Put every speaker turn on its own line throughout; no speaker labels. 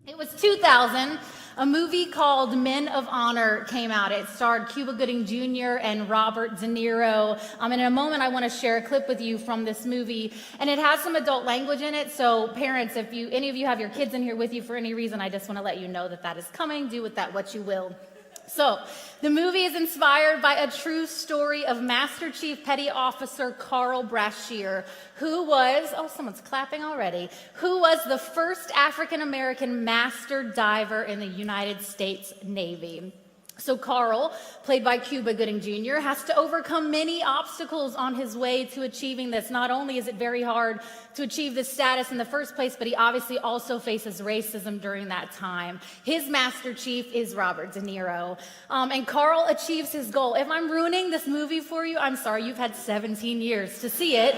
It was 2000. A movie called Men of Honor came out. It starred Cuba Gooding Jr. and Robert De Niro. And in a moment, I want to share a clip with you from this movie. And it has some adult language in it. So parents, if any of you have your kids in here with you for any reason, I just want to let you know that that is coming. Do with that what you will. So, the movie is inspired by a true story of Master Chief Petty Officer Carl Brashear, who was, oh, someone's clapping already, who was the first African-American master diver in the United States Navy. So Carl, played by Cuba Gooding Jr., has to overcome many obstacles on his way to achieving this. Not only is it very hard to achieve this status in the first place, but he obviously also faces racism during that time. His Master Chief is Robert De Niro. And Carl achieves his goal. If I'm ruining this movie for you, I'm sorry. You've had 17 years to see it.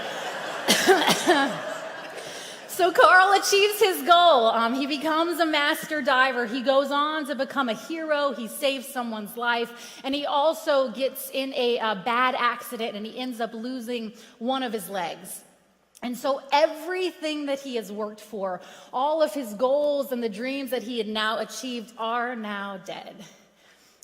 So Carl achieves his goal. He becomes a master diver. He goes on to become a hero. He saves someone's life. And he also gets in a bad accident, and he ends up losing one of his legs. And so everything that he has worked for, all of his goals and the dreams that he had now achieved are now dead.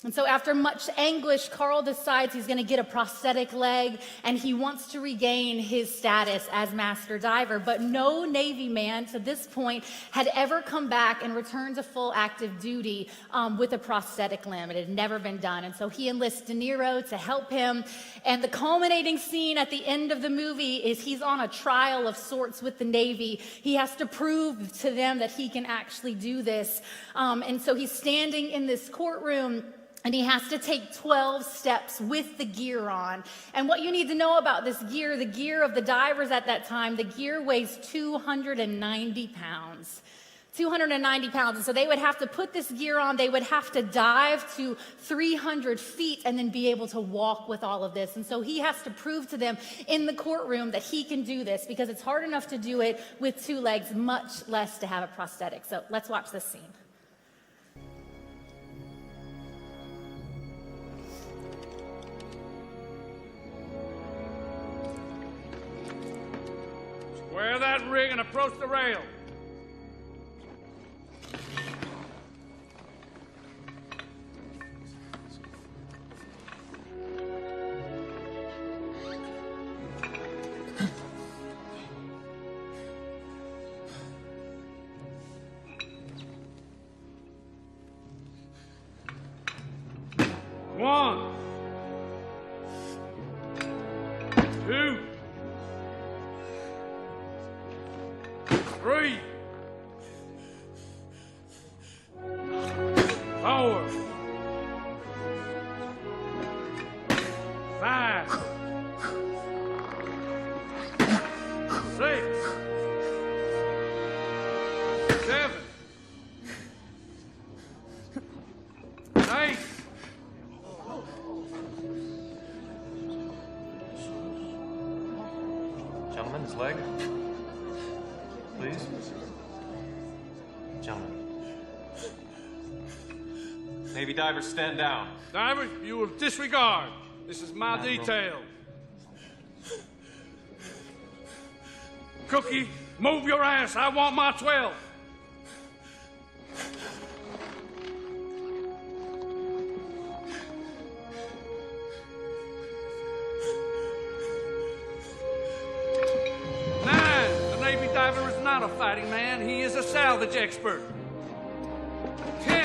And so after much anguish, Carl decides he's going to get a prosthetic leg, and he wants to regain his status as master diver. But no Navy man to this point had ever come back and returned to full active duty with a prosthetic limb. It had never been done. And so he enlists De Niro to help him. And the culminating scene at the end of the movie is he's on a trial of sorts with the Navy. He has to prove to them that he can actually do this. And so he's standing in this courtroom, and he has to take 12 steps with the gear on. And what you need to know about this gear, the gear of the divers at that time, the gear weighs 290 pounds. 290 pounds. And so they would have to put this gear on. They would have to dive to 300 feet and then be able to walk with all of this. And so he has to prove to them in the courtroom that he can do this, because it's hard enough to do it with two legs, much less to have a prosthetic. So let's watch this scene.
Square that rig and approach the rail. One, two, three, four, five, six, seven, eight.
Gentlemen, his leg. Please. Gentlemen. Navy divers, stand down.
Divers, you will disregard. This is my detail. Cookie, move your ass. I want my 12. Diver is not a fighting man. He is a salvage expert. 10.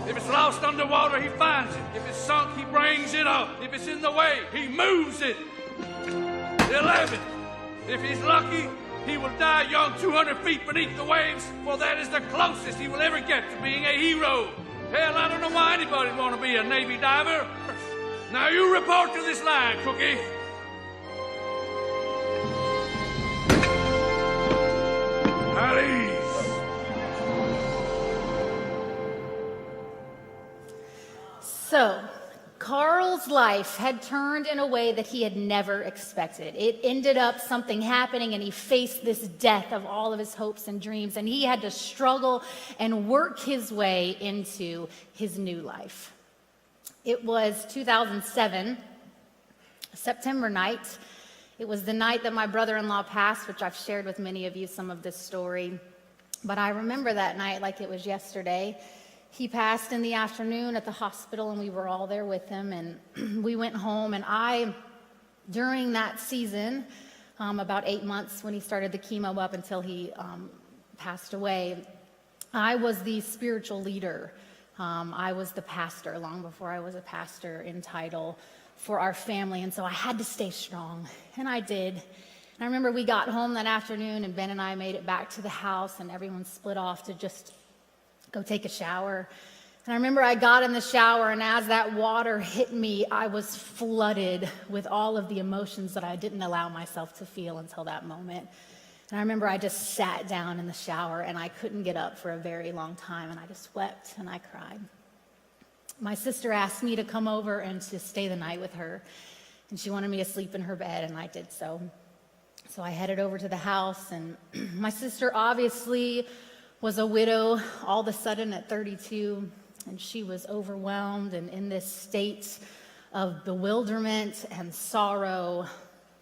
If it's lost underwater, he finds it. If it's sunk, he brings it up. If it's in the way, he moves it. 11. If he's lucky, he will die young 200 feet beneath the waves, for that is the closest he will ever get to being a hero. Hell, I don't know why anybody would want to be a Navy diver. Now you report to this line, Cookie.
So, Carl's life had turned in a way that he had never expected. It ended up something happening, and he faced this death of all of his hopes and dreams, and he had to struggle and work his way into his new life. It was 2007, September night. It was the night that my brother-in-law passed, which I've shared with many of you some of this story. But I remember that night like it was yesterday. He passed in the afternoon at the hospital, and we were all there with him, and we went home. And during that season, about 8 months when he started the chemo up until he passed away, I was the spiritual leader. I was the pastor long before I was a pastor in title for our family. And so I had to stay strong, and I did. And I remember we got home that afternoon, and Ben and I made it back to the house, and everyone split off to just go take a shower. And I remember I got in the shower, and as that water hit me, I was flooded with all of the emotions that I didn't allow myself to feel until that moment. And I remember I just sat down in the shower, and I couldn't get up for a very long time, and I just wept and I cried. My sister asked me to come over and to stay the night with her, and she wanted me to sleep in her bed, and I did so. So I headed over to the house, and my sister obviously was a widow all of a sudden at 32, and she was overwhelmed and in this state of bewilderment and sorrow.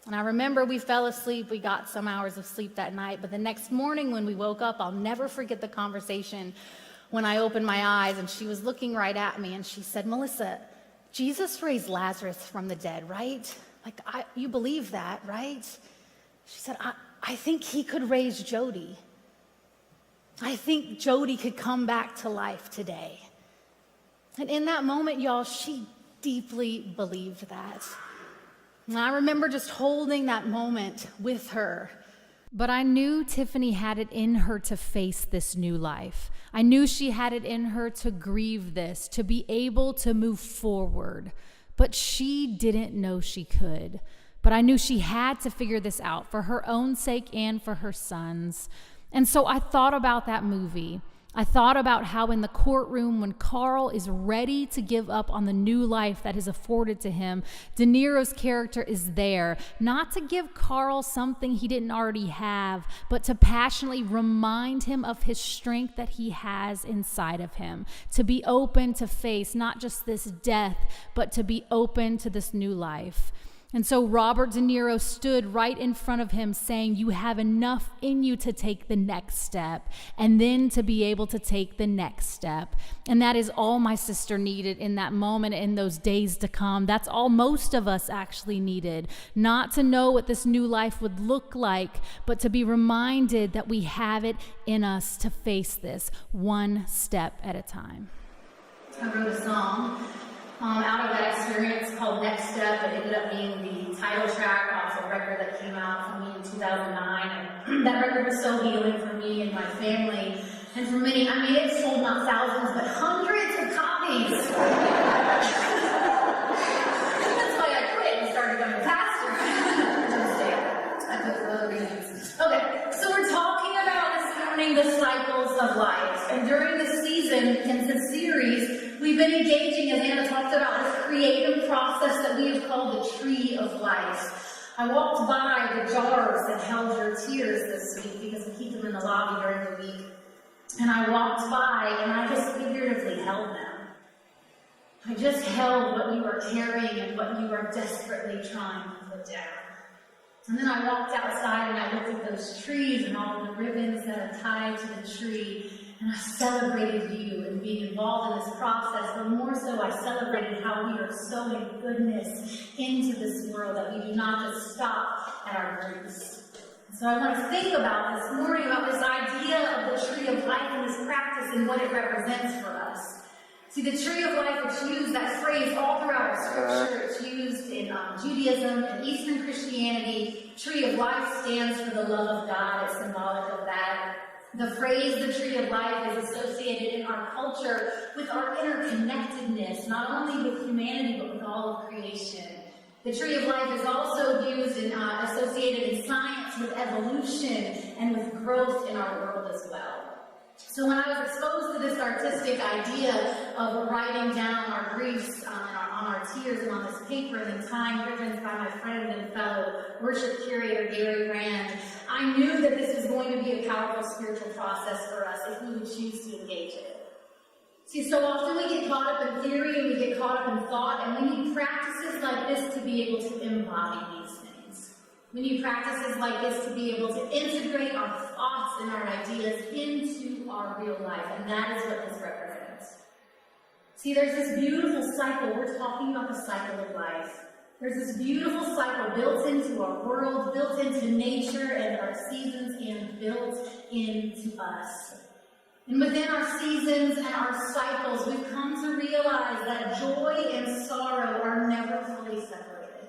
And I remember we fell asleep. We got some hours of sleep that night, but the next morning when we woke up, I'll never forget the conversation when I opened my eyes, and she was looking right at me, and she said, "Melissa, Jesus raised Lazarus from the dead, right? Like, you believe that, right?" She said, I think he could raise Jody. I think Jody could come back to life today. And in that moment, y'all, she deeply believed that. And I remember just holding that moment with her. But I knew Tiffany had it in her to face this new life. I knew she had it in her to grieve this, to be able to move forward. But she didn't know she could. But I knew she had to figure this out for her own sake and for her son's. And so I thought about that movie. I thought about how in the courtroom, when Carl is ready to give up on the new life that is afforded to him, De Niro's character is there, not to give Carl something he didn't already have, but to passionately remind him of his strength that he has inside of him, to be open to face not just this death, but to be open to this new life. And so Robert De Niro stood right in front of him saying, "You have enough in you to take the next step," and then to be able to take the next step. And that is all my sister needed in that moment, in those days to come. That's all most of us actually needed. Not to know what this new life would look like, but to be reminded that we have it in us to face this one step at a time. I wrote a song out of that experience called Next Step. It ended up being the title track off a record that came out for me in 2009. And that record was so healing for me and my family. And for many, I mean, it sold not thousands, but hundreds of copies. That's why I quit and started going to pastor. I quit for other reasons. Okay, so we're talking about this morning the cycles of life. And during this season, in this series, we've been engaging, as Anna talked about, this creative process that we have called the Tree of Life. I walked by the jars that held your tears this week because we keep them in the lobby during the week. And I walked by and I just figuratively held them. I just held what you are carrying and what you are desperately trying to put down. And then I walked outside and I looked at those trees and all of the ribbons that are tied to the tree. And I celebrated you and being involved in this process, but more so I celebrated how we are sowing goodness into this world, that we do not just stop at our roots. So I want to think about this morning, about this idea of the tree of life and this practice and what it represents for us. See, the tree of life, it's used, that phrase, all throughout our scripture. It's used in Judaism and Eastern Christianity. Tree of life stands for the love of God. It's symbolic of that. The phrase, the tree of life, is associated in our culture with our interconnectedness, not only with humanity, but with all of creation. The tree of life is also used and associated in science with evolution and with growth in our world as well. So when I was exposed to this artistic idea of writing down our griefs on our tears and on this paper and then tying ribbons by my friend and fellow worship curator Gary Rand, I knew that this was going to be a powerful spiritual process for us if we would choose to engage it. See, so often we get caught up in theory and we get caught up in thought, and we need practices like this to be able to embody these things. We need practices like this to be able to integrate our thoughts and our ideas into our real life, and that is what this represents. See, there's this beautiful cycle. We're talking about the cycle of life. There's this beautiful cycle built into our world, built into nature and our seasons, and built into us. And within our seasons and our cycles, we've come to realize that joy and sorrow are never fully separated.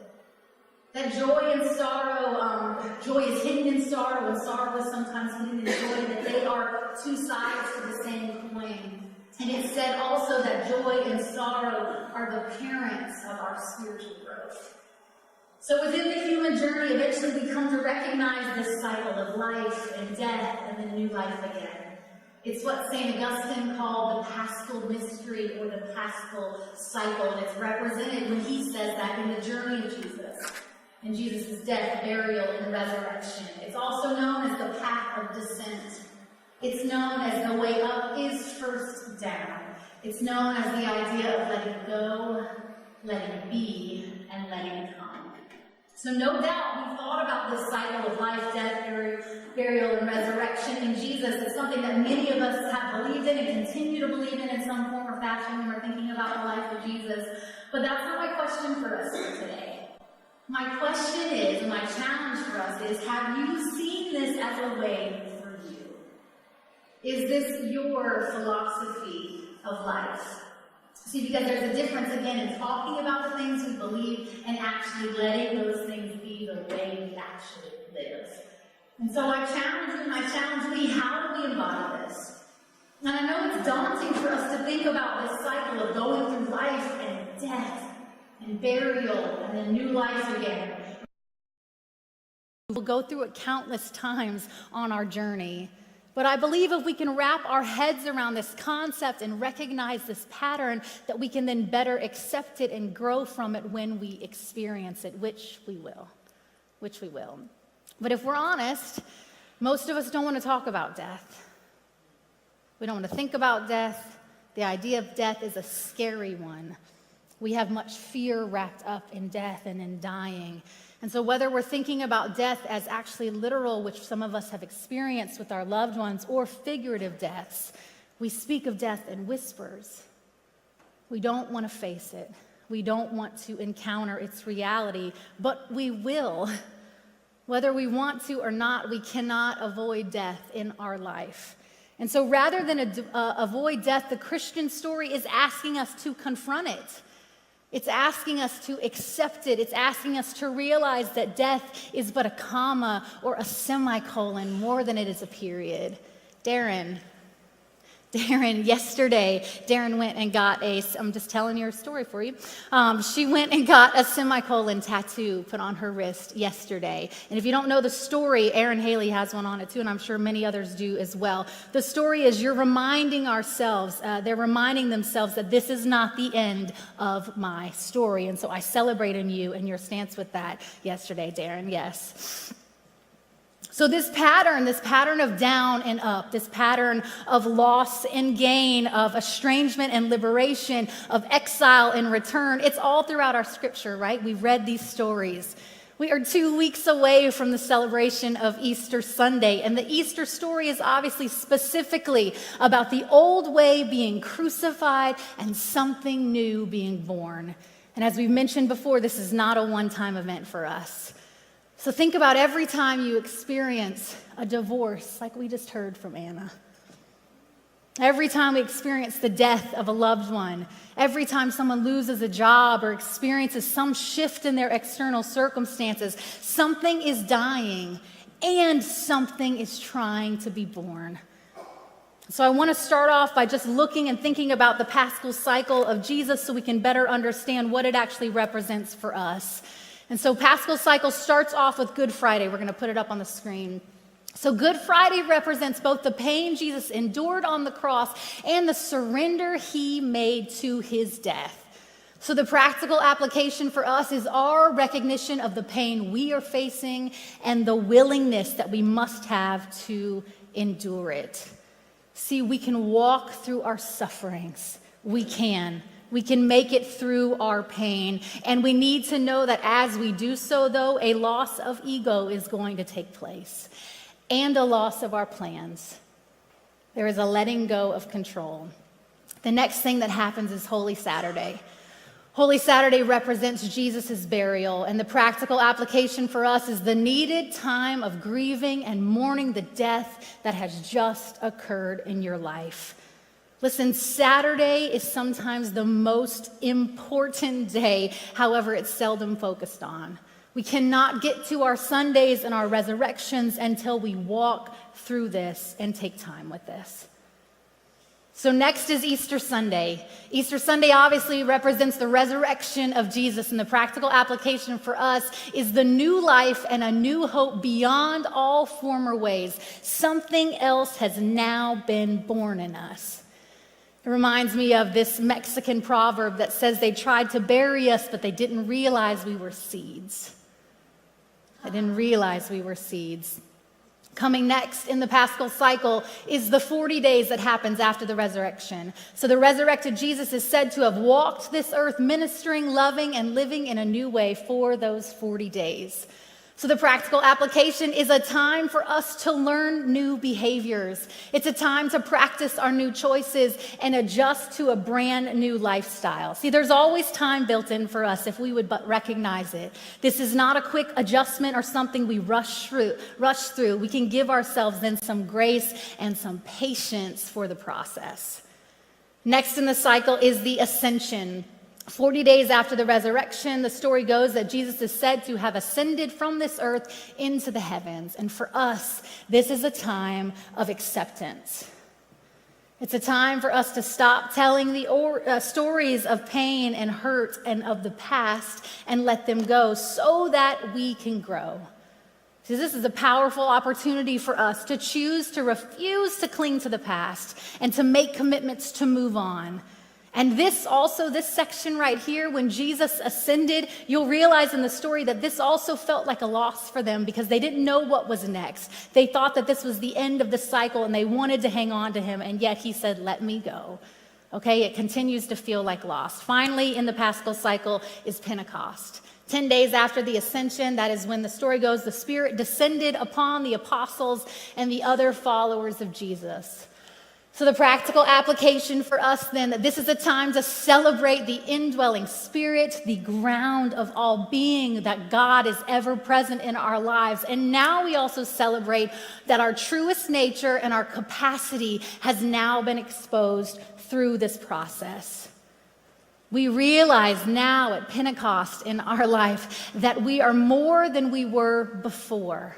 That joy and sorrow, joy is hidden in sorrow, and sorrow is sometimes hidden in joy, that they are two sides to the same coin. And it said also that joy and sorrow are the parents of our spiritual growth. So within the human journey, eventually we come to recognize this cycle of life and death and then new life again. It's what St. Augustine called the Paschal mystery, or the Paschal cycle, and it's represented when he says that in the journey of Jesus, in Jesus' death, burial, and resurrection. It's also known as the path of descent. It's known as the way up is first down. It's known as the idea of letting go, letting be, and letting come. So no doubt we've thought about this cycle of life, death, burial, and resurrection in Jesus. It's something that many of us have believed in and continue to believe in some form or fashion when we're thinking about the life of Jesus. But that's not my question for us today. My question is, and my challenge for us is, have you seen this as a way for you? Is this your philosophy of life? See, because there's a difference, again, in talking about the things we believe and actually letting those things be the way we actually live. And so I challenge you and I challenge me, how do we embody this? And I know it's daunting for us to think about this cycle of going through life and death and burial and then new life again. We'll go through it countless times on our journey. But I believe if we can wrap our heads around this concept and recognize this pattern, that we can then better accept it and grow from it when we experience it, which we will. But if we're honest, most of us don't want to talk about death. We don't want to think about death. The idea of death is a scary one. We have much fear wrapped up in death and in dying. And so whether we're thinking about death as actually literal, which some of us have experienced with our loved ones, or figurative deaths, we speak of death in whispers. We don't want to face it. We don't want to encounter its reality, but we will. Whether we want to or not, we cannot avoid death in our life. And so rather than avoid death, the Christian story is asking us to confront it. It's asking us to accept it. It's asking us to realize that death is but a comma or a semicolon more than it is a period. Darren, yesterday, Darren went and got I'm just telling your story for you. She went and got a semicolon tattoo put on her wrist yesterday. And if you don't know the story, Aaron Haley has one on it too, and I'm sure many others do as well. The story is they're reminding themselves that this is not the end of my story. And so I celebrated you and your stance with that yesterday, Darren, yes. So this pattern of down and up, this pattern of loss and gain, of estrangement and liberation, of exile and return, it's all throughout our scripture, right? We've read these stories. We are 2 weeks away from the celebration of Easter Sunday, and the Easter story is obviously specifically about the old way being crucified and something new being born. And as we've mentioned before, this is not a one-time event for us. So think about every time you experience a divorce, like we just heard from Anna. Every time we experience the death of a loved one, every time someone loses a job or experiences some shift in their external circumstances, something is dying and something is trying to be born. So I want to start off by just looking and thinking about the Paschal cycle of Jesus so we can better understand what it actually represents for us. And so Paschal cycle starts off with Good Friday. We're going to put it up on the screen. So Good Friday represents both the pain Jesus endured on the cross and the surrender he made to his death. So the practical application for us is our recognition of the pain we are facing and the willingness that we must have to endure it. See, we can walk through our sufferings. We can. We can make it through our pain. And we need to know that as we do so, though, a loss of ego is going to take place and a loss of our plans. There is a letting go of control. The next thing that happens is Holy Saturday. Holy Saturday represents Jesus' burial, and the practical application for us is the needed time of grieving and mourning the death that has just occurred in your life. Listen, Saturday is sometimes the most important day, however, it's seldom focused on. We cannot get to our Sundays and our resurrections until we walk through this and take time with this. So next is Easter Sunday. Easter Sunday obviously represents the resurrection of Jesus, and the practical application for us is the new life and a new hope beyond all former ways. Something else has now been born in us. It reminds me of this Mexican proverb that says they tried to bury us, but they didn't realize we were seeds. They didn't realize we were seeds. Coming next in the Paschal cycle is the 40 days that happens after the resurrection. So the resurrected Jesus is said to have walked this earth ministering, loving, and living in a new way for those 40 days. So the practical application is a time for us to learn new behaviors. It's a time to practice our new choices and adjust to a brand new lifestyle. See, there's always time built in for us if we would but recognize it. This is not a quick adjustment or something we rush through. We can give ourselves then some grace and some patience for the process. Next in the cycle is the ascension. 40 days after the resurrection, the story goes that Jesus is said to have ascended from this earth into the heavens. And for us, this is a time of acceptance. It's a time for us to stop telling the stories of pain and hurt and of the past and let them go so that we can grow. See, this is a powerful opportunity for us to choose to refuse to cling to the past and to make commitments to move on. And this section right here, when Jesus ascended, you'll realize in the story that this also felt like a loss for them because they didn't know what was next. They thought that this was the end of the cycle and they wanted to hang on to him, and yet he said, let me go. Okay, it continues to feel like loss. Finally, in the Paschal cycle is Pentecost. 10 days after the ascension, that is when the story goes, the Spirit descended upon the apostles and the other followers of Jesus. So the practical application for us then, that this is a time to celebrate the indwelling Spirit, the ground of all being, that God is ever present in our lives. And now we also celebrate that our truest nature and our capacity has now been exposed through this process. We realize now at Pentecost in our life that we are more than we were before.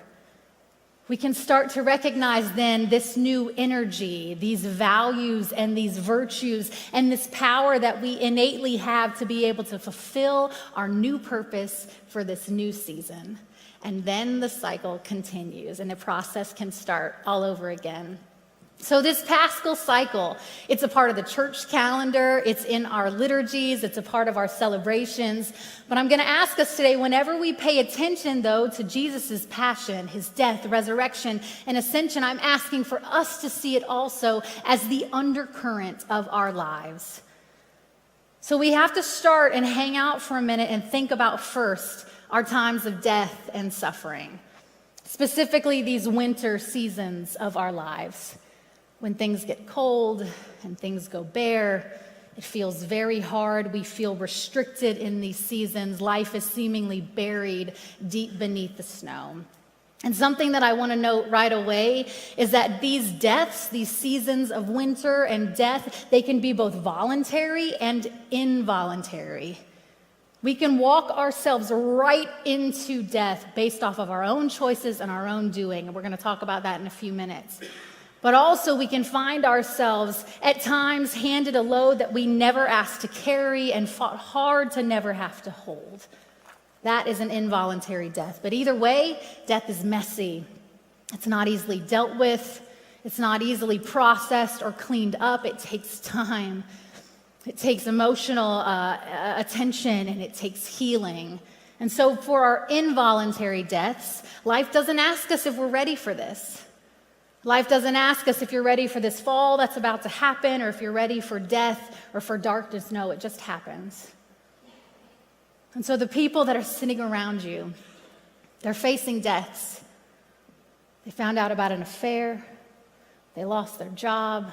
We can start to recognize then this new energy, these values and these virtues and this power that we innately have to be able to fulfill our new purpose for this new season. And then the cycle continues and the process can start all over again. So this Paschal cycle, it's a part of the church calendar, it's in our liturgies, it's a part of our celebrations. But I'm going to ask us today, whenever we pay attention, though, to Jesus' passion, his death, resurrection, and ascension, I'm asking for us to see it also as the undercurrent of our lives. So we have to start and hang out for a minute and think about first our times of death and suffering, specifically these winter seasons of our lives. When things get cold and things go bare, it feels very hard. We feel restricted in these seasons. Life is seemingly buried deep beneath the snow. And something that I want to note right away is that these deaths, these seasons of winter and death, they can be both voluntary and involuntary. We can walk ourselves right into death based off of our own choices and our own doing. And we're going to talk about that in a few minutes. But also we can find ourselves at times handed a load that we never asked to carry and fought hard to never have to hold. That is an involuntary death. But either way, death is messy. It's not easily dealt with. It's not easily processed or cleaned up. It takes time. It takes emotional attention, and it takes healing. And so for our involuntary deaths, life doesn't ask us if we're ready for this. Life doesn't ask us if you're ready for this fall that's about to happen or if you're ready for death or for darkness. No, it just happens. And so the people that are sitting around you, they're facing deaths. They found out about an affair. They lost their job.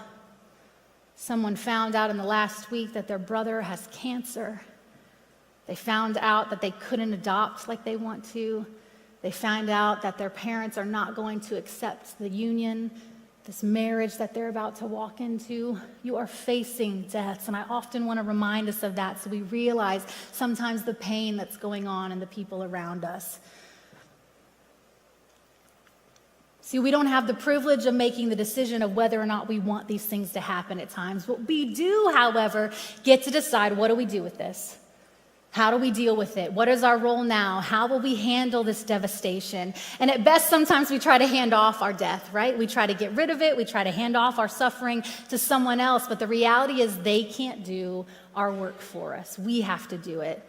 Someone found out in the last week that their brother has cancer. They found out that they couldn't adopt like they want to. They find out that their parents are not going to accept the union, this marriage that they're about to walk into. You are facing deaths, and I often want to remind us of that so we realize sometimes the pain that's going on in the people around us. See, we don't have the privilege of making the decision of whether or not we want these things to happen at times. But we do, however, get to decide, what do we do with this? How do we deal with it? What is our role now? How will we handle this devastation? And at best, sometimes we try to hand off our death, right? We try to get rid of it. We try to hand off our suffering to someone else. But the reality is they can't do our work for us. We have to do it.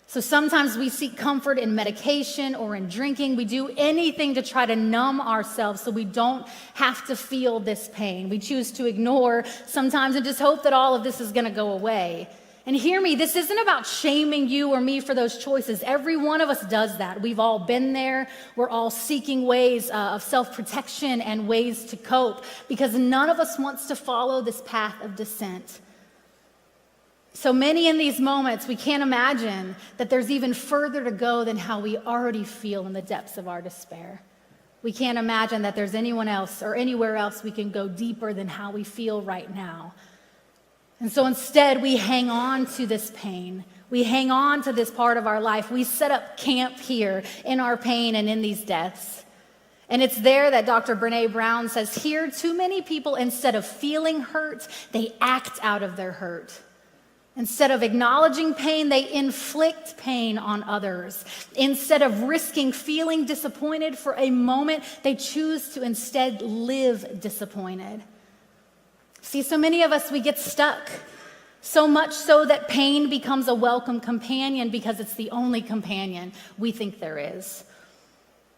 So sometimes we seek comfort in medication or in drinking. We do anything to try to numb ourselves so we don't have to feel this pain. We choose to ignore sometimes and just hope that all of this is going to go away. And hear me, this isn't about shaming you or me for those choices. Every one of us does that. We've all been there. We're all seeking ways of self-protection and ways to cope because none of us wants to follow this path of descent. So many in these moments, we can't imagine that there's even further to go than how we already feel in the depths of our despair. We can't imagine that there's anyone else or anywhere else we can go deeper than how we feel right now. And so instead, we hang on to this pain. We hang on to this part of our life. We set up camp here in our pain and in these deaths. And it's there that Dr. Brené Brown says, here, too many people, instead of feeling hurt, they act out of their hurt. Instead of acknowledging pain, they inflict pain on others. Instead of risking feeling disappointed for a moment, they choose to instead live disappointed. See, so many of us, we get stuck, so much so that pain becomes a welcome companion because it's the only companion we think there is.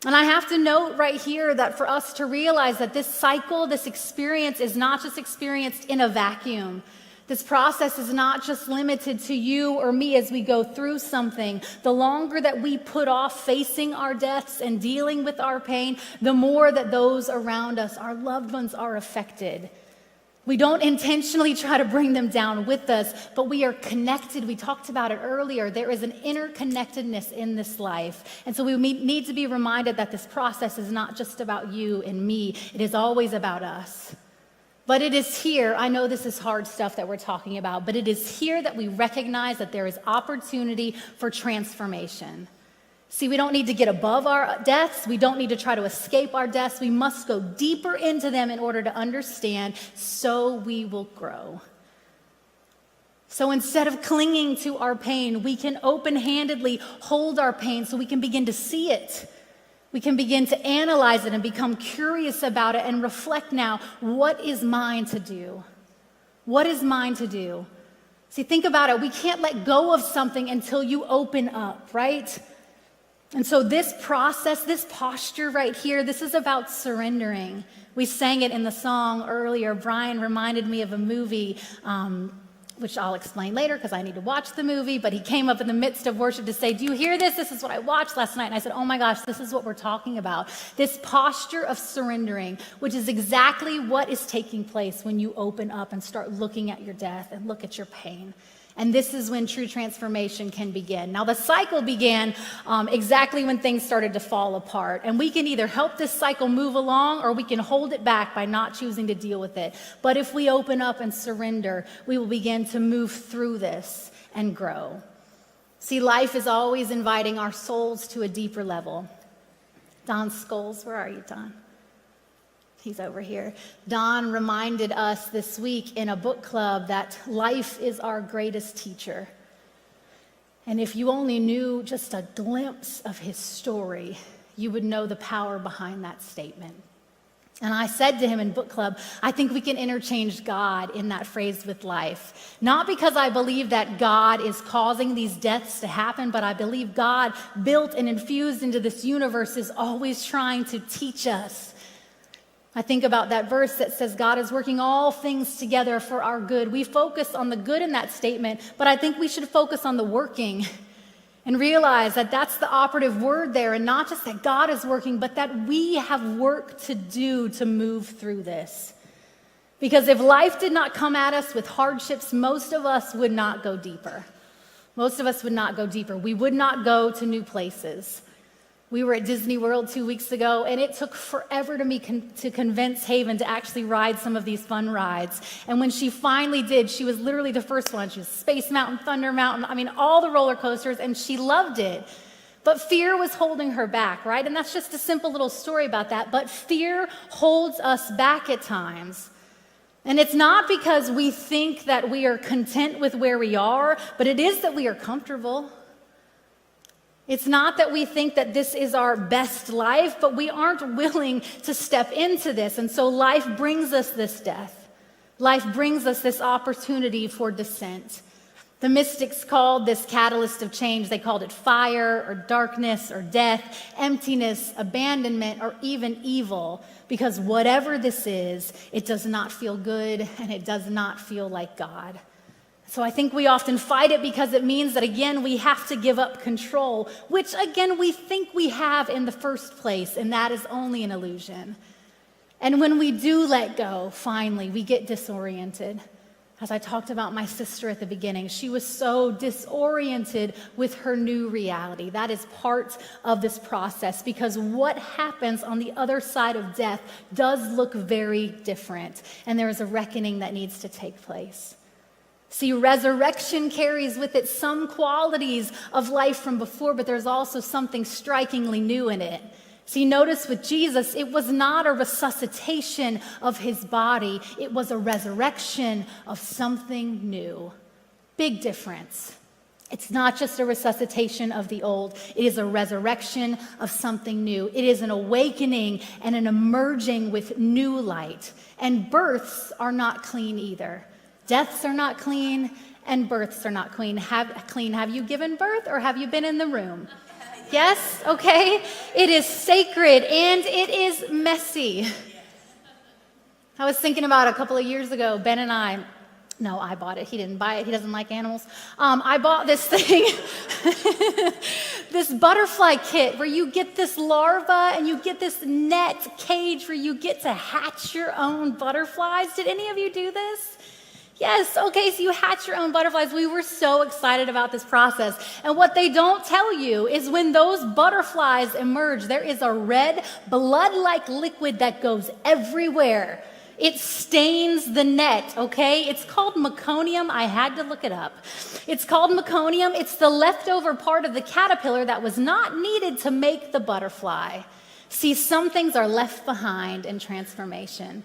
And I have to note right here that for us to realize that this cycle, this experience is not just experienced in a vacuum. This process is not just limited to you or me as we go through something. The longer that we put off facing our deaths and dealing with our pain, the more that those around us, our loved ones, are affected. We don't intentionally try to bring them down with us, but we are connected. We talked about it earlier. There is an interconnectedness in this life. And so we need to be reminded that this process is not just about you and me. It is always about us. But it is here, I know this is hard stuff that we're talking about, but it is here that we recognize that there is opportunity for transformation. See, we don't need to get above our deaths. We don't need to try to escape our deaths. We must go deeper into them in order to understand, so we will grow. So instead of clinging to our pain, we can open-handedly hold our pain so we can begin to see it. We can begin to analyze it and become curious about it and reflect now, what is mine to do? What is mine to do? See, think about it. We can't let go of something until you open up, right? And so this process, this posture right here, this is about surrendering. We sang it in the song earlier. Brian reminded me of a movie, which I'll explain later because I need to watch the movie, but he came up in the midst of worship to say, do you hear this? This is what I watched last night. And I said, oh my gosh, this is what we're talking about. This posture of surrendering, which is exactly what is taking place when you open up and start looking at your death and look at your pain. And this is when true transformation can begin. Now, the cycle began exactly when things started to fall apart. And we can either help this cycle move along or we can hold it back by not choosing to deal with it. But if we open up and surrender, we will begin to move through this and grow. See, life is always inviting our souls to a deeper level. Don Scholes, where are you, Don? He's over here. Don reminded us this week in a book club that life is our greatest teacher. And if you only knew just a glimpse of his story, you would know the power behind that statement. And I said to him in book club, I think we can interchange God in that phrase with life. Not because I believe that God is causing these deaths to happen, but I believe God built and infused into this universe is always trying to teach us. I think about that verse that says God is working all things together for our good. We focus on the good in that statement, but I think we should focus on the working and realize that that's the operative word there, and not just that God is working, but that we have work to do to move through this. Because if life did not come at us with hardships, most of us would not go deeper. Most of us would not go deeper. We would not go to new places. We were at Disney World 2 weeks ago, and it took forever to convince Haven to actually ride some of these fun rides. And when she finally did, she was literally the first one. She was Space Mountain, Thunder Mountain, all the roller coasters, and she loved it. But fear was holding her back, right? And that's just a simple little story about that. But fear holds us back at times. And it's not because we think that we are content with where we are, but it is that we are comfortable. It's not that we think that this is our best life, but we aren't willing to step into this. And so life brings us this death. Life brings us this opportunity for descent. The mystics called this catalyst of change, they called it fire or darkness or death, emptiness, abandonment, or even evil. Because whatever this is, it does not feel good and it does not feel like God. So I think we often fight it because it means that, again, we have to give up control, which, again, we think we have in the first place, and that is only an illusion. And when we do let go, finally, we get disoriented. As I talked about my sister at the beginning, she was so disoriented with her new reality. That is part of this process, because what happens on the other side of death does look very different, and there is a reckoning that needs to take place. See, resurrection carries with it some qualities of life from before, but there's also something strikingly new in it. See, notice with Jesus, it was not a resuscitation of his body. It was a resurrection of something new. Big difference. It's not just a resuscitation of the old. It is a resurrection of something new. It is an awakening and an emerging with new light. And births are not clean either. Deaths are not clean, and births are not clean. Have you given birth, or have you been in the room? Yes? Okay. It is sacred, and it is messy. I was thinking about a couple of years ago, Ben and I bought it. He didn't buy it. He doesn't like animals. I bought this thing, this butterfly kit where you get this larva and you get this net cage where you get to hatch your own butterflies. Did any of you do this? Yes, okay, so you hatch your own butterflies. We were so excited about this process. And what they don't tell you is when those butterflies emerge, there is a red, blood-like liquid that goes everywhere. It stains the net, okay? It's called meconium. I had to look it up. It's called meconium. It's the leftover part of the caterpillar that was not needed to make the butterfly. See, some things are left behind in transformation.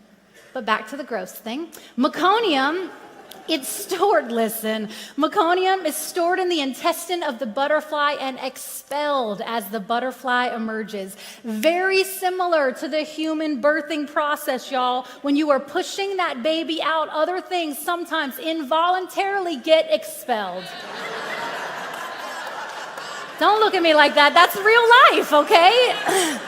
But back to the gross thing. Meconium, it's stored, meconium is stored in the intestine of the butterfly and expelled as the butterfly emerges. Very similar to the human birthing process, y'all. When you are pushing that baby out, other things sometimes involuntarily get expelled. Don't look at me like that. That's real life, okay?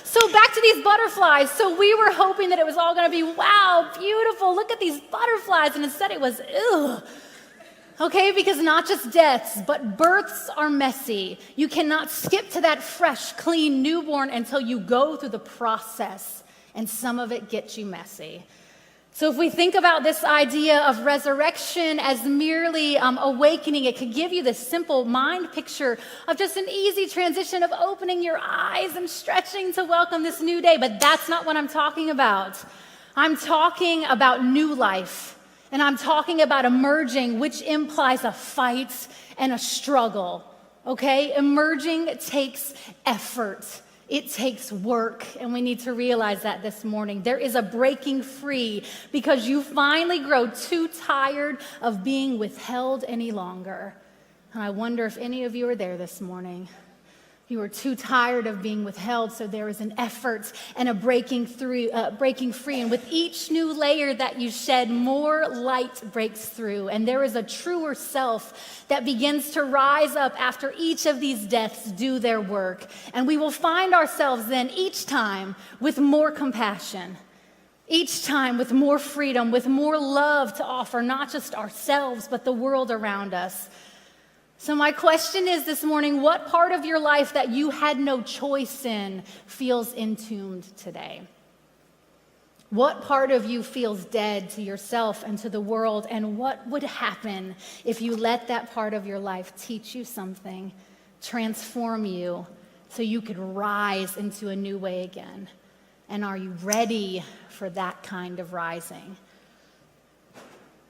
So back to these butterflies. So we were hoping that it was all going to be, wow, beautiful. Look at these butterflies. And instead it was, ugh. Okay, because not just deaths, but births are messy. You cannot skip to that fresh, clean newborn until you go through the process. And some of it gets you messy. So if we think about this idea of resurrection as merely awakening, it could give you this simple mind picture of just an easy transition of opening your eyes and stretching to welcome this new day. But that's not what I'm talking about. I'm talking about new life. And I'm talking about emerging, which implies a fight and a struggle. Okay? Emerging takes effort. It takes work, and we need to realize that this morning. There is a breaking free because you finally grow too tired of being withheld any longer. And I wonder if any of you are there this morning. You were too tired of being withheld, so there is an effort and a breaking free. And with each new layer that you shed, more light breaks through. And there is a truer self that begins to rise up after each of these deaths do their work. And we will find ourselves then each time with more compassion, each time with more freedom, with more love to offer, not just ourselves, but the world around us. So my question is this morning, what part of your life that you had no choice in feels entombed today? What part of you feels dead to yourself and to the world? And what would happen if you let that part of your life teach you something, transform you, so you could rise into a new way again? And are you ready for that kind of rising?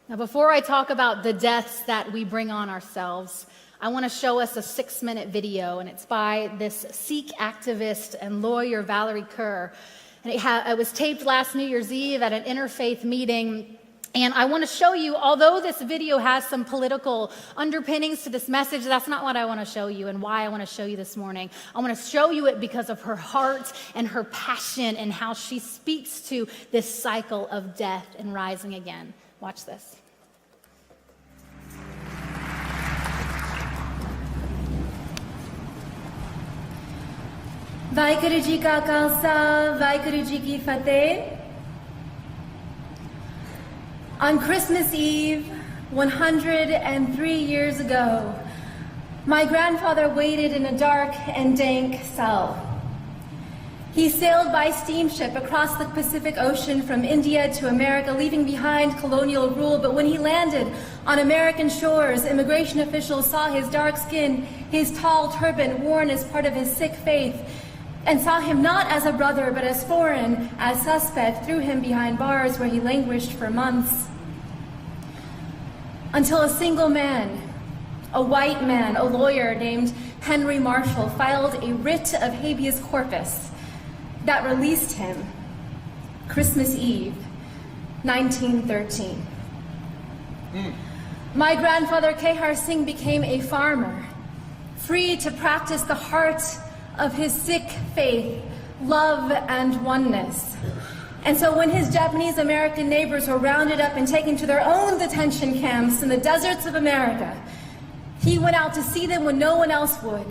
Now, before I talk about the deaths that we bring on ourselves, I want to show us a 6-minute video, and it's by this Sikh activist and lawyer, Valerie Kerr. And it was taped last New Year's Eve at an interfaith meeting. And I want to show you, although this video has some political underpinnings to this message, that's not what I want to show you and why I want to show you this morning. I want to show you it because of her heart and her passion and how she speaks to this cycle of death and rising again. Watch this.
Waheguru ji ਕਾ ਖਾਲਸਾ ਵਾਹਿਗੁਰੂ ਜੀ ਕੀ ਫਤਿਹ. On Christmas Eve, 103 years ago, my grandfather waited in a dark and dank cell. He sailed by steamship across the Pacific Ocean from India to America, leaving behind colonial rule. But when he landed on American shores, immigration officials saw his dark skin, his tall turban worn as part of his Sikh faith, and saw him not as a brother, but as foreign, as suspect, threw him behind bars where he languished for months. Until a single man, a white man, a lawyer named Henry Marshall, filed a writ of habeas corpus that released him Christmas Eve, 1913. My grandfather, Kehar Singh, became a farmer, free to practice the heart of his Sikh faith, love and oneness. And so when his Japanese American neighbors were rounded up and taken to their own detention camps in the deserts of America, he went out to see them when no one else would.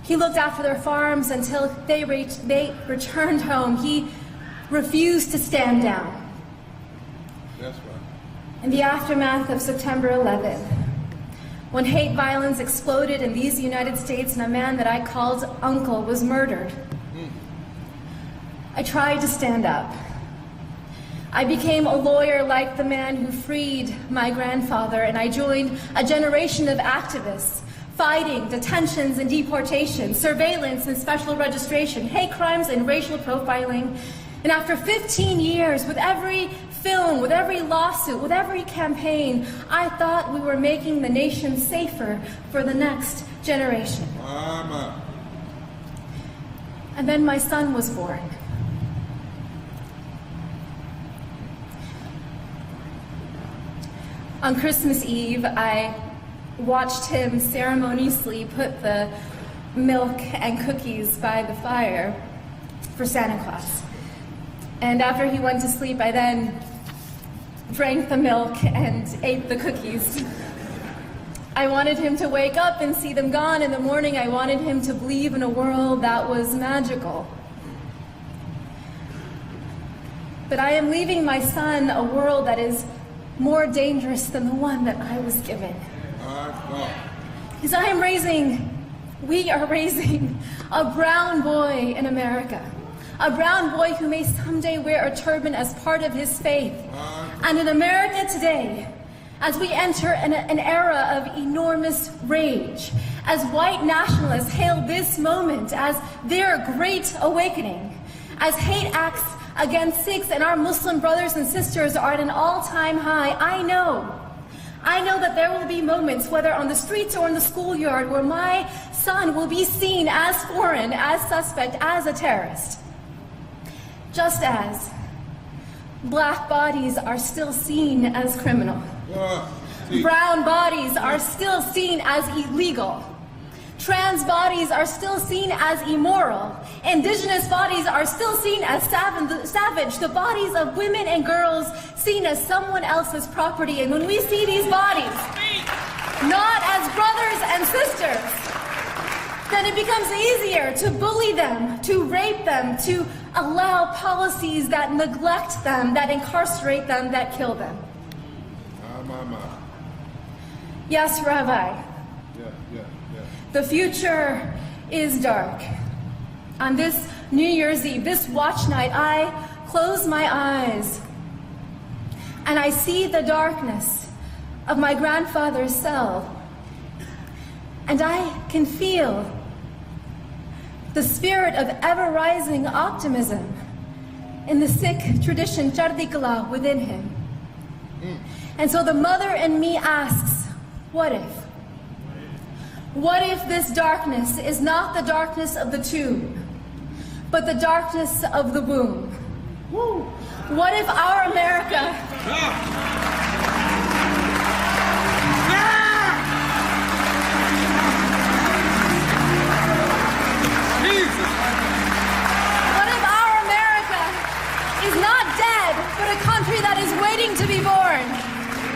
He looked after their farms until they returned home. He refused to stand down.
That's right.
In the aftermath of September 11th, when hate violence exploded in these United States and a man that I called uncle was murdered, I tried to stand up. I became a lawyer like the man who freed my grandfather, and I joined a generation of activists fighting detentions and deportation, surveillance and special registration, hate crimes and racial profiling. And after 15 years, with every film, with every lawsuit, with every campaign, I thought we were making the nation safer for the next generation.
Mama.
And then my son was born. On Christmas Eve, I watched him ceremoniously put the milk and cookies by the fire for Santa Claus. And after he went to sleep, I then drank the milk and ate the cookies. I wanted him to wake up and see them gone in the morning. I wanted him to believe in a world that was magical. But I am leaving my son a world that is more dangerous than the one that I was given. Because we are raising a brown boy in America. A brown boy who may someday wear a turban as part of his faith. And in America today, as we enter an era of enormous rage, as white nationalists hail this moment as their great awakening, as hate acts against Sikhs and our Muslim brothers and sisters are at an all-time high, I know that there will be moments, whether on the streets or in the schoolyard, where my son will be seen as foreign, as suspect, as a terrorist. Just as black bodies are still seen as criminal. Brown bodies are still seen as illegal. Trans bodies are still seen as immoral. Indigenous bodies are still seen as savage. The bodies of women and girls seen as someone else's property. And when we see these bodies not as brothers and sisters, then it becomes easier to bully them, to rape them, to allow policies that neglect them, that incarcerate them, that kill them.
My.
Yes, Rabbi.
Yeah.
The future is dark. On this New Year's Eve, this watch night, I close my eyes and I see the darkness of my grandfather's cell. And I can feel the spirit of ever-rising optimism in the Sikh tradition, Chardikala, within him. And so the mother in me asks, what if? What if this darkness is not the darkness of the tomb, but the darkness of the womb? What if our America... What if our America is not dead, but a country that is waiting to be born?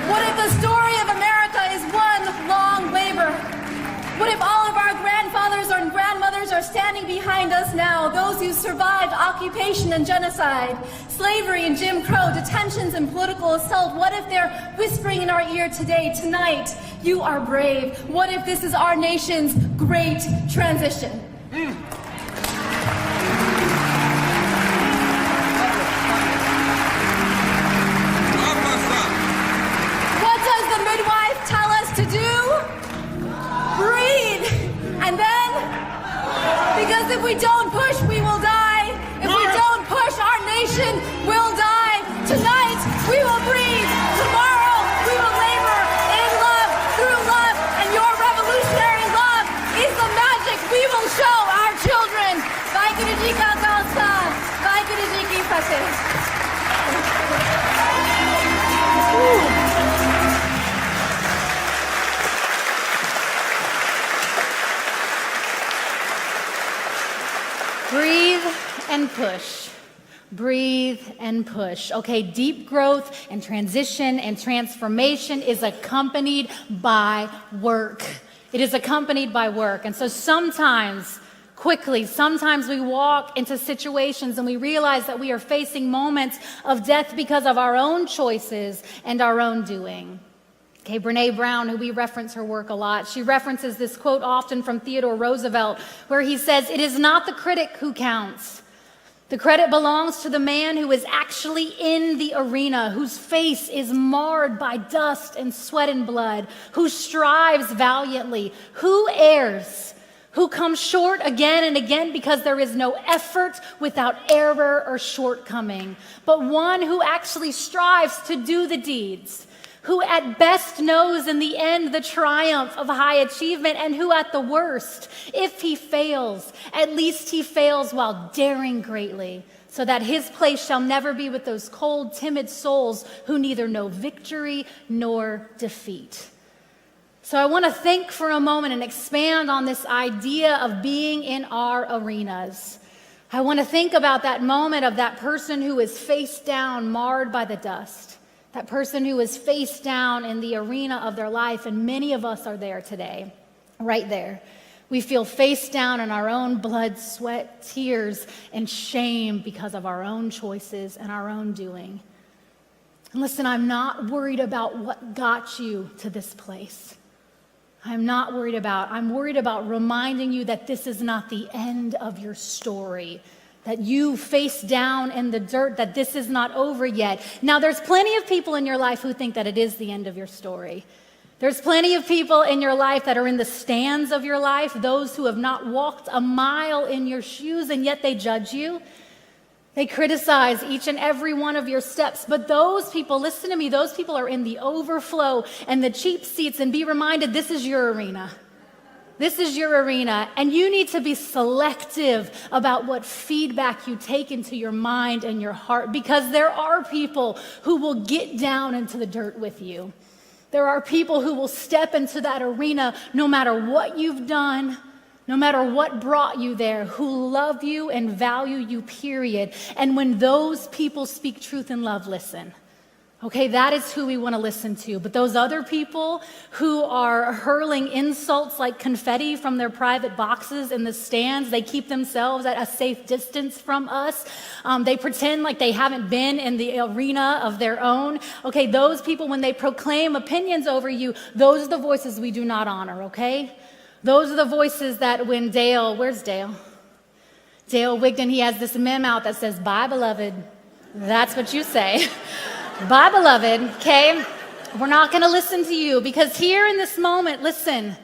What if the story of America is one long labor? What if all of our grandfathers and grandmothers are standing behind us now, those who survived occupation and genocide, slavery and Jim Crow, detentions and political assault? What if they're whispering in our ear today, tonight, you are brave? What if this is our nation's great transition? What does the midwife tell us to do? Breathe. And then, because if we don't push, we will die. If we don't push, our nation will die. Tonight, we will breathe. Tomorrow, we will labor in love, through love, and your revolutionary love is the magic we will show our children. Vai Guruji ka khalsa, Vai Guruji ki fateh.
Breathe and push. Breathe and push. Okay, deep growth and transition and transformation is accompanied by work. It is accompanied by work. And so sometimes we walk into situations and we realize that we are facing moments of death because of our own choices and our own doing. Okay, Brene Brown, who we reference her work a lot, she references this quote often from Theodore Roosevelt, where he says, "It is not the critic who counts. The credit belongs to the man who is actually in the arena, whose face is marred by dust and sweat and blood, who strives valiantly, who errs, who comes short again and again because there is no effort without error or shortcoming, but one who actually strives to do the deeds, who at best knows in the end the triumph of high achievement, and who at the worst, if he fails, at least he fails while daring greatly, so that his place shall never be with those cold, timid souls who neither know victory nor defeat." So I want to think for a moment and expand on this idea of being in our arenas. I want to think about that moment of that person who is face down, marred by the dust. That person who is face down in the arena of their life, and many of us are there today, right there. We feel face down in our own blood, sweat, tears, and shame because of our own choices and our own doing. And listen, I'm not worried about what got you to this place. I'm worried about reminding you that this is not the end of your story, that you face down in the dirt, that this is not over yet. Now, there's plenty of people in your life who think that it is the end of your story. There's plenty of people in your life that are in the stands of your life, those who have not walked a mile in your shoes, and yet they judge you. They criticize each and every one of your steps. But those people, listen to me, those people are in the overflow and the cheap seats, and be reminded this is your arena. This is your arena, and you need to be selective about what feedback you take into your mind and your heart, because there are people who will get down into the dirt with you. There are people who will step into that arena no matter what you've done, no matter what brought you there, who love you and value you, period. And when those people speak truth and love, listen. Okay, that is who we want to listen to. But those other people who are hurling insults like confetti from their private boxes in the stands, they keep themselves at a safe distance from us. They pretend like they haven't been in the arena of their own. Okay, those people, when they proclaim opinions over you, those are the voices we do not honor, okay? Those are the voices that when Dale, where's Dale? Dale Wigdon, he has this meme out that says, "Bye, beloved." That's what you say. Bye, beloved, okay? We're not going to listen to you because here in this moment, listen,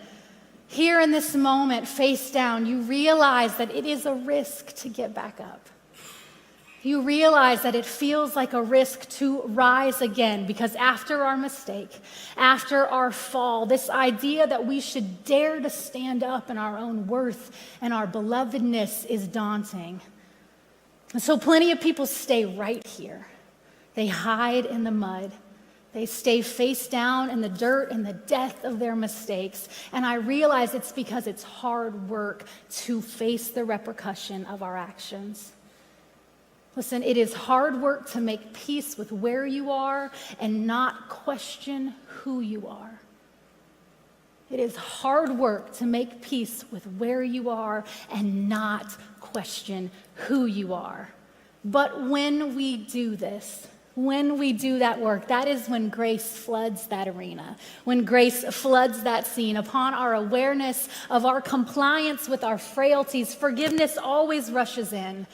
here in this moment, face down, you realize that it is a risk to get back up. You realize that it feels like a risk to rise again because after our mistake, after our fall, this idea that we should dare to stand up in our own worth and our belovedness is daunting. And so plenty of people stay right here. They hide in the mud. They stay face down in the dirt and the death of their mistakes. And I realize it's because it's hard work to face the repercussion of our actions. Listen, it is hard work to make peace with where you are and not question who you are. It is hard work to make peace with where you are and not question who you are. But when we do this, when we do that work, that is when grace floods that arena, when grace floods that scene. Upon our awareness of our compliance with our frailties, forgiveness always rushes in.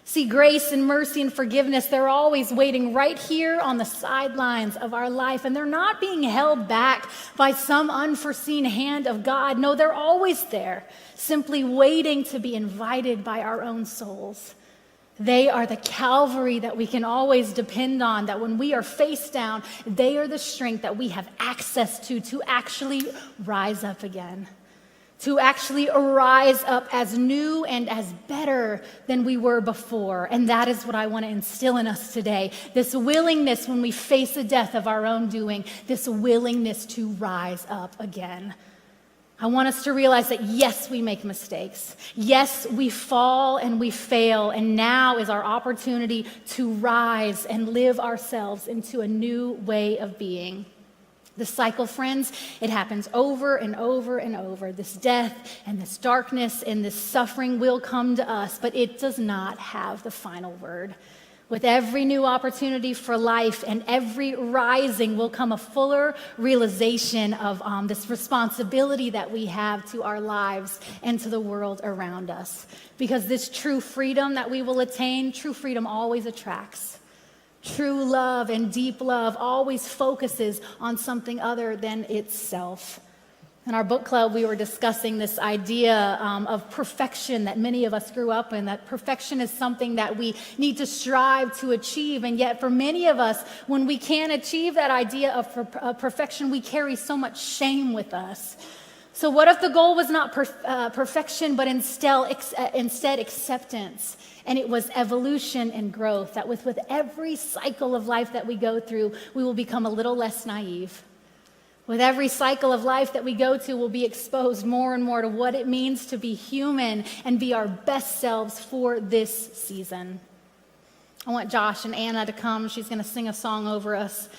See, grace and mercy and forgiveness, they're always waiting right here on the sidelines of our life, and they're not being held back by some unforeseen hand of God. No, they're always there, simply waiting to be invited by our own souls. They are the Calvary that we can always depend on, that when we are face down, they are the strength that we have access to actually rise up again, to actually rise up as new and as better than we were before. And that is what I want to instill in us today, this willingness when we face the death of our own doing, this willingness to rise up again. I want us to realize that yes, we make mistakes. Yes, we fall and we fail, and now is our opportunity to rise and live ourselves into a new way of being. The cycle, friends, it happens over and over and over. This death and this darkness and this suffering will come to us, but it does not have the final word. With every new opportunity for life and every rising will come a fuller realization of this responsibility that we have to our lives and to the world around us. Because this true freedom that we will attain, true freedom always attracts. True love and deep love always focuses on something other than itself. In our book club, we were discussing this idea of perfection that many of us grew up in, that perfection is something that we need to strive to achieve. And yet for many of us, when we can't achieve that idea of perfection, we carry so much shame with us. So what if the goal was not perfection, but instead acceptance? And it was evolution and growth, that with every cycle of life that we go through, we will become a little less naive. With every cycle of life that we go to, we'll be exposed more and more to what it means to be human and be our best selves for this season. I want Josh and Anna to come. She's going to sing a song over us.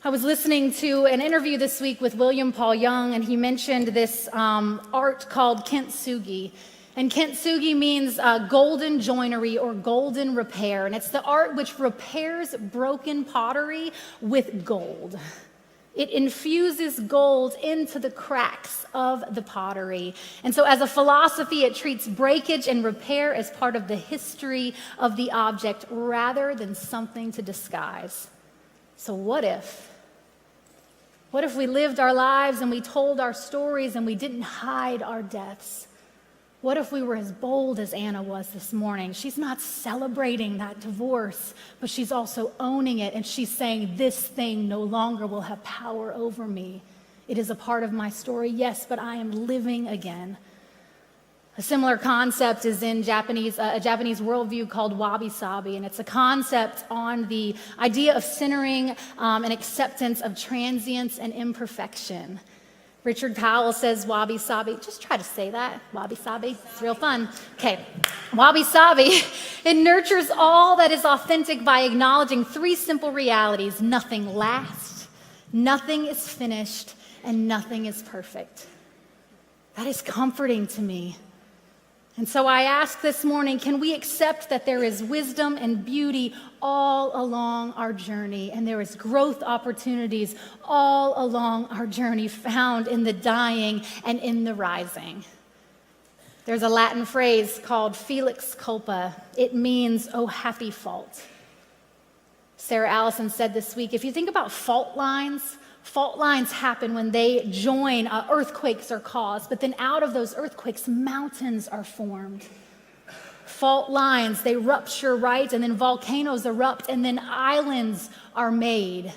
I was listening to an interview this week with William Paul Young, and he mentioned this art called kintsugi. And kintsugi means golden joinery or golden repair. And it's the art which repairs broken pottery with gold. It infuses gold into the cracks of the pottery. And so as a philosophy, it treats breakage and repair as part of the history of the object rather than something to disguise. So what if we lived our lives and we told our stories and we didn't hide our deaths? What if we were as bold as Anna was this morning? She's not celebrating that divorce, but she's also owning it, and she's saying, this thing no longer will have power over me. It is a part of my story, yes, but I am living again. A similar concept is in a Japanese worldview called wabi-sabi, and it's a concept on the idea of centering and acceptance of transience and imperfection. Richard Powell says wabi sabi. Just try to say that. Wabi sabi. It's real fun. Okay. Wabi sabi. It nurtures all that is authentic by acknowledging three simple realities. Nothing lasts, nothing is finished, and nothing is perfect. That is comforting to me. And so I ask this morning, can we accept that there is wisdom and beauty all along our journey, and there is growth opportunities all along our journey found in the dying and in the rising? There's a Latin phrase called felix culpa. It means, oh, happy fault. Sarah Allison said this week, if you think about fault lines happen when they join, earthquakes are caused, but then out of those earthquakes, mountains are formed. Fault lines, they rupture, right? And then volcanoes erupt, and then islands are made.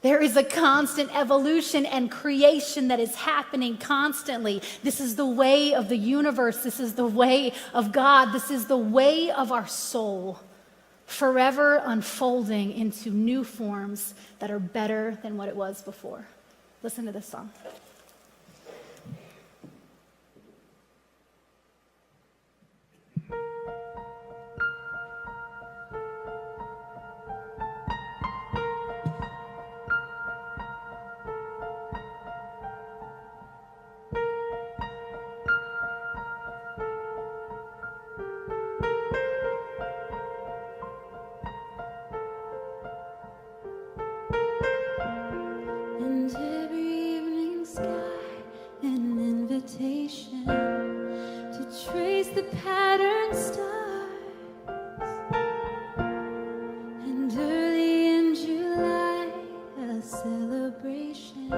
There is a constant evolution and creation that is happening constantly. This is the way of the universe. This is the way of God. This is the way of our soul, forever unfolding into new forms that are better than what it was before. Listen to this song.
And every evening sky an invitation to trace the pattern stars. And early in July, a celebration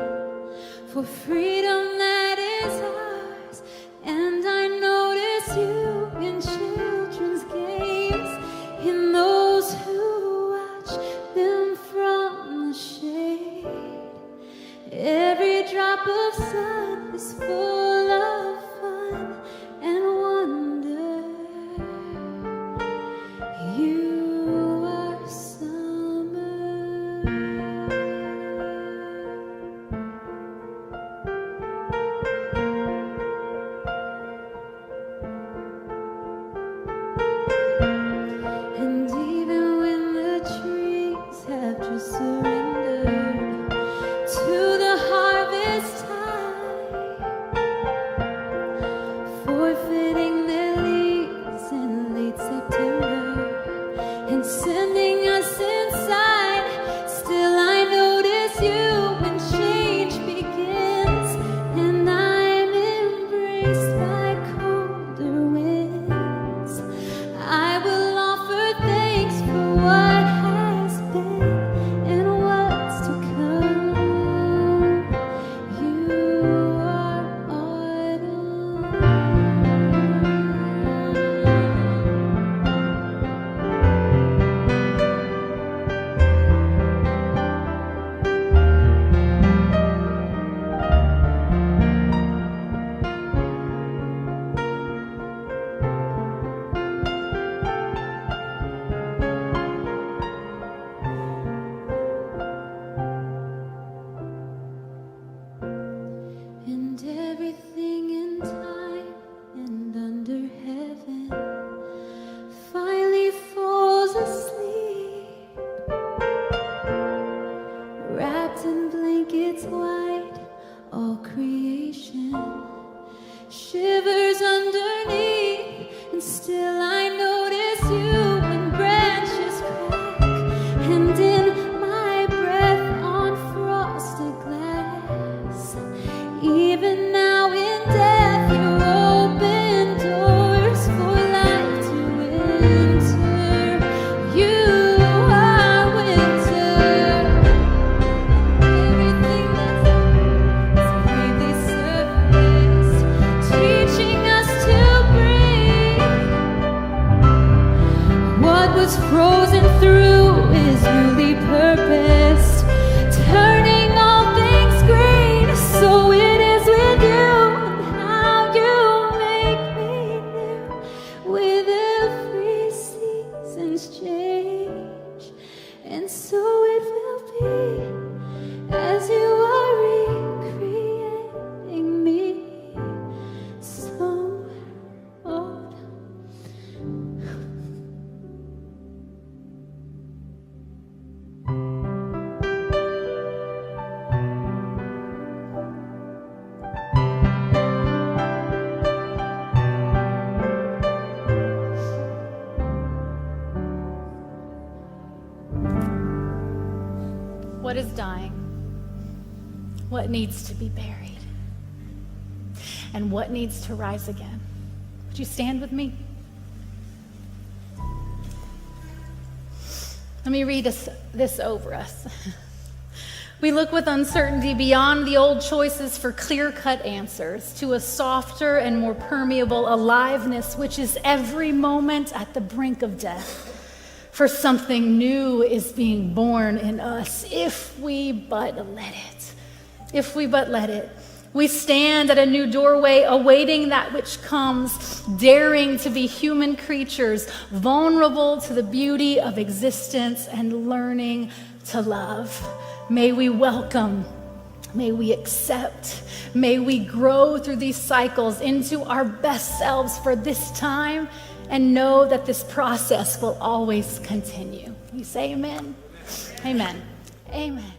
for freedom that is ours. And I notice you in children's games, in those who watch them from the shade. Every drop of sun is full of fun and wonder. You are summer. And even when the trees have just surrendered to the harvest time, forfeiting their leaves in late September and sending us inside, still I notice you when change begins, and I'm embraced by colder winds. I will offer thanks for what has been and what's to come. You are autumn. And everything in time and under heaven finally falls asleep, wrapped in blankets white, all creation shivers underneath, and still I notice you when branches crack, and in my breath on frosted glass. Even now in death, you open doors for life to enter. You are winter. Everything that's bravely surfaced, teaching us to breathe. What was frozen through is newly purposed, turning all things green. So it is with you, and how you make me new with every season's change. And so it will be as you are recreated.
What is dying? What needs to be buried? And what needs to rise again? Would you stand with me? Let me read this over us. We look with uncertainty beyond the old choices for clear-cut answers to a softer and more permeable aliveness, which is every moment at the brink of death. For something new is being born in us, if we but let it. If we but let it. We stand at a new doorway, awaiting that which comes, daring to be human creatures, vulnerable to the beauty of existence and learning to love. May we welcome, may we accept, may we grow through these cycles into our best selves for this time, and know that this process will always continue. You say amen? Amen. Amen.